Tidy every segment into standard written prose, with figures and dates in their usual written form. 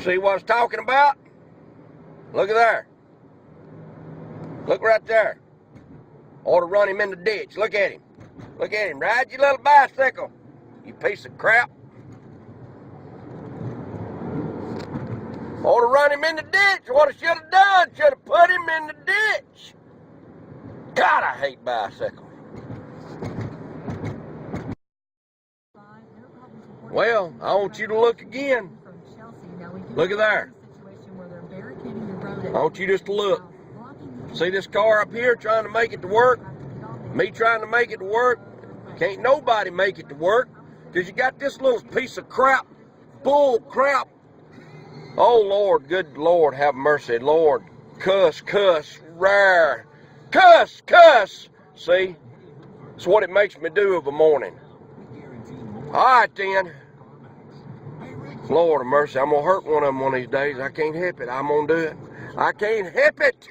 See what I was talking about? Look at there. Look right there. Ought to run him in the ditch. Look at him. Look at him. Ride your little bicycle, you piece of crap. Ought to run him in the ditch. What I should have done, should have put him in the ditch. God, I hate bicycles. Well, I want you to look again. Look at there. I want you just to look. See this car up here trying to make it to work? Me trying to make it to work? Can't nobody make it to work because you got this little piece of crap, bull crap. Oh, Lord, good Lord, have mercy. Lord, cuss, rare. Cuss. See? That's what it makes me do of a morning. All right, then. Lord of mercy, I'm going to hurt one of them one of these days. I can't help it. I'm going to do it. I can't help it.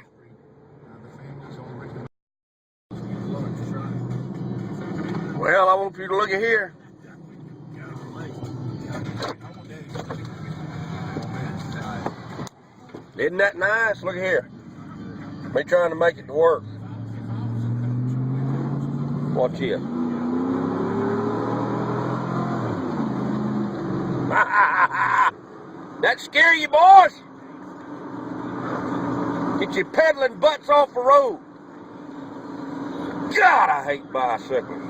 Well, I want you to look at here. Isn't that nice? Look at here. Me trying to make it to work. Watch here. That scare you, boys? Get your peddling butts off the road. God, I hate bicycles.